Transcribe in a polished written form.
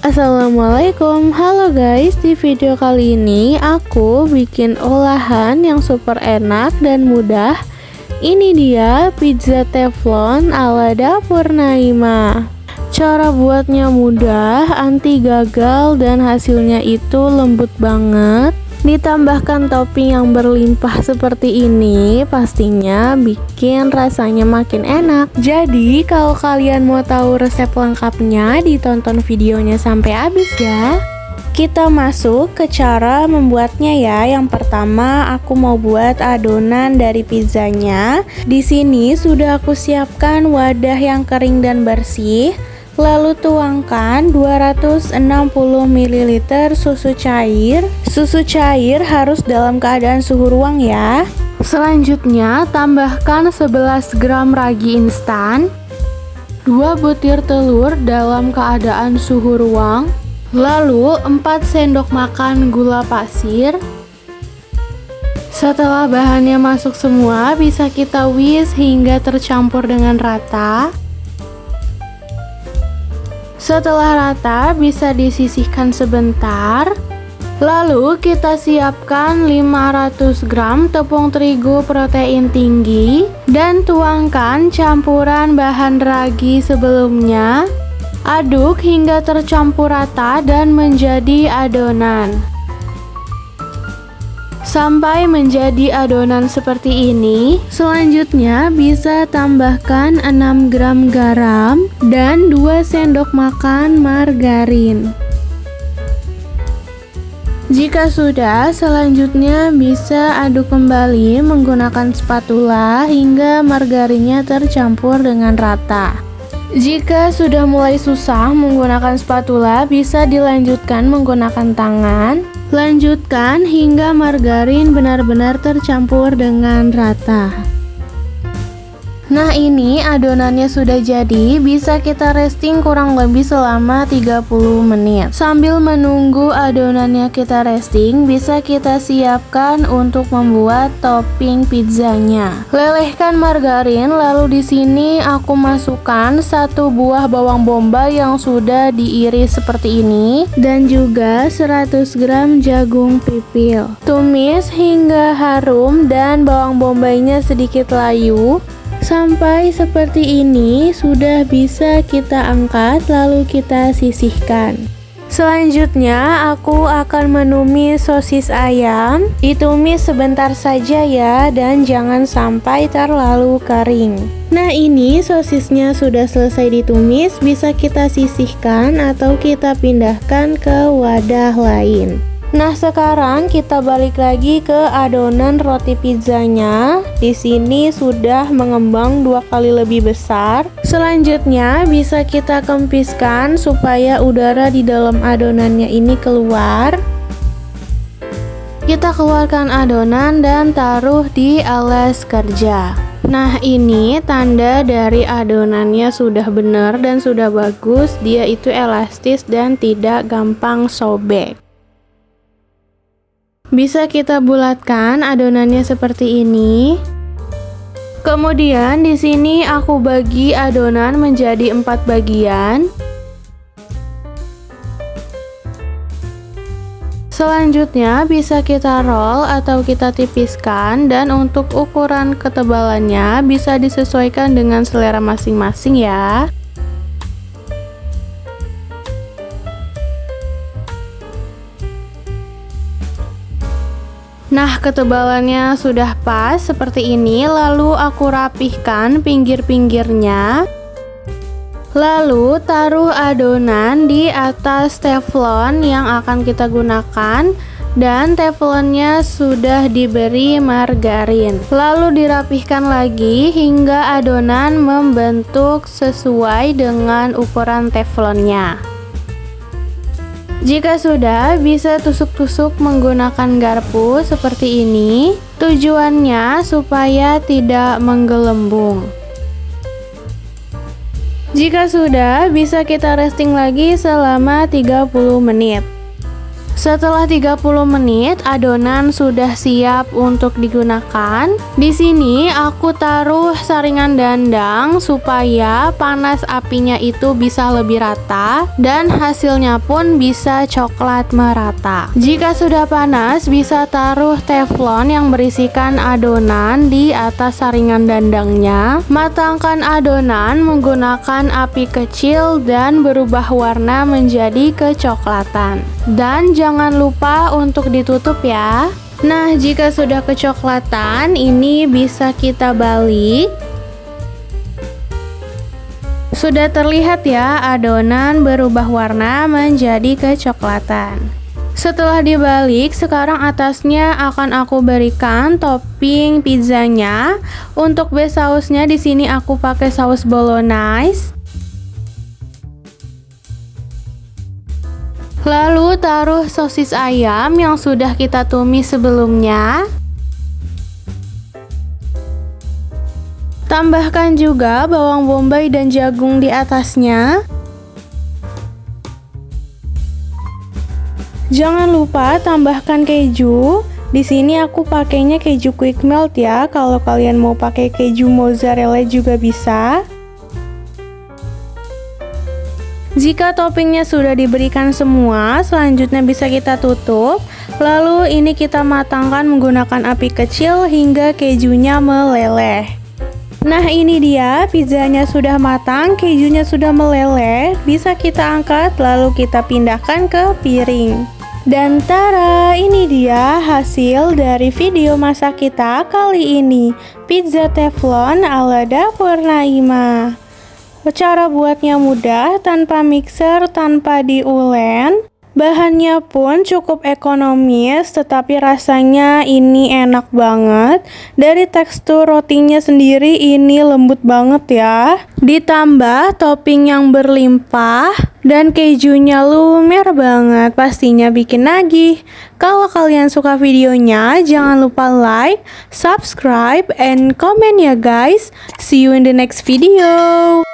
Assalamualaikum, halo guys. Di video kali ini aku bikin olahan yang super enak dan mudah. Ini dia pizza teflon ala dapur Naima. Cara buatnya mudah, anti gagal, dan hasilnya itu lembut banget. Ditambahkan topping yang berlimpah seperti ini, pastinya bikin rasanya makin enak. Jadi kalau kalian mau tahu resep lengkapnya, ditonton videonya sampai habis ya. Kita masuk ke cara membuatnya ya. Yang pertama aku mau buat adonan dari pizzanya. Di sini sudah aku siapkan wadah yang kering dan bersih. Lalu tuangkan 260 ml susu cair. Susu cair harus dalam keadaan suhu ruang ya. Selanjutnya tambahkan 11 gram ragi instan, 2 butir telur dalam keadaan suhu ruang, lalu 4 sendok makan gula pasir. Setelah bahannya masuk semua, bisa kita whisk hingga tercampur dengan rata. Setelah rata, bisa disisihkan sebentar. Lalu kita siapkan 500 gram tepung terigu protein tinggi dan tuangkan campuran bahan ragi sebelumnya. Aduk hingga tercampur rata dan menjadi adonan. Sampai menjadi adonan seperti ini. Selanjutnya bisa tambahkan 6 gram garam dan 2 sendok makan margarin. Jika sudah, selanjutnya bisa aduk kembali menggunakan spatula hingga margarinnya tercampur dengan rata. Jika sudah mulai susah menggunakan spatula, bisa dilanjutkan menggunakan tangan. Lanjutkan hingga margarin benar-benar tercampur dengan rata. Nah, ini adonannya sudah jadi, bisa kita resting kurang lebih selama 30 menit. Sambil menunggu adonannya kita resting, bisa kita siapkan untuk membuat topping pizzanya. Lelehkan margarin, lalu di sini aku masukkan 1 buah bawang bombay yang sudah diiris seperti ini dan juga 100 gram jagung pipil. Tumis hingga harum dan bawang bombaynya sedikit layu. Sampai seperti ini sudah bisa kita angkat, lalu kita sisihkan. Selanjutnya aku akan menumis sosis ayam. Ditumis sebentar saja ya, dan jangan sampai terlalu kering. Nah, ini sosisnya sudah selesai ditumis, bisa kita sisihkan atau kita pindahkan ke wadah lain. Nah, sekarang kita balik lagi ke adonan roti pizzanya. Di sini sudah mengembang 2 kali lebih besar. Selanjutnya bisa kita kempiskan supaya udara di dalam adonannya ini keluar. Kita keluarkan adonan dan taruh di alas kerja. Nah, ini tanda dari adonannya sudah benar dan sudah bagus. Dia itu elastis dan tidak gampang sobek. Bisa kita bulatkan adonannya seperti ini. Kemudian di sini aku bagi adonan menjadi 4 bagian. Selanjutnya bisa kita roll atau kita tipiskan, dan untuk ukuran ketebalannya bisa disesuaikan dengan selera masing-masing ya. Nah, ketebalannya sudah pas seperti ini. Lalu aku rapihkan pinggir-pinggirnya. Lalu taruh adonan di atas teflon yang akan kita gunakan, dan teflonnya sudah diberi margarin. Lalu dirapihkan lagi hingga adonan membentuk sesuai dengan ukuran teflonnya. Jika sudah, bisa tusuk-tusuk menggunakan garpu seperti ini. Tujuannya supaya tidak menggelembung. Jika sudah, bisa kita resting lagi selama 30 menit. Setelah 30 menit, adonan sudah siap untuk digunakan. Di sini aku taruh saringan dandang supaya panas apinya itu bisa lebih rata dan hasilnya pun bisa coklat merata. Jika sudah panas, bisa taruh teflon yang berisikan adonan di atas saringan dandangnya. Matangkan adonan menggunakan api kecil dan berubah warna menjadi kecoklatan. Dan jangan lupa untuk ditutup ya. Nah, jika sudah kecoklatan, ini bisa kita balik. Sudah terlihat ya, adonan berubah warna menjadi kecoklatan. Setelah dibalik, sekarang atasnya akan aku berikan topping pizzanya. Untuk base sausnya di sini aku pakai saus bolognese. Lalu taruh sosis ayam yang sudah kita tumis sebelumnya. Tambahkan juga bawang bombay dan jagung di atasnya. Jangan lupa tambahkan keju. Di sini aku pakainya keju quick melt ya. Kalau kalian mau pakai keju mozzarella juga bisa. Jika toppingnya sudah diberikan semua, selanjutnya bisa kita tutup. Lalu ini kita matangkan menggunakan api kecil hingga kejunya meleleh. Nah, ini dia pizzanya sudah matang, kejunya sudah meleleh. Bisa kita angkat lalu kita pindahkan ke piring. Dan tara, ini dia hasil dari video masak kita kali ini. Pizza teflon ala dapur Naimah. Cara buatnya mudah, tanpa mixer, tanpa diulen. Bahannya pun cukup ekonomis, tetapi rasanya ini enak banget. Dari tekstur rotinya sendiri ini lembut banget ya. Ditambah topping yang berlimpah dan kejunya lumer banget, pastinya bikin nagih. Kalau kalian suka videonya, jangan lupa like, subscribe, and comment ya guys. See you in the next video.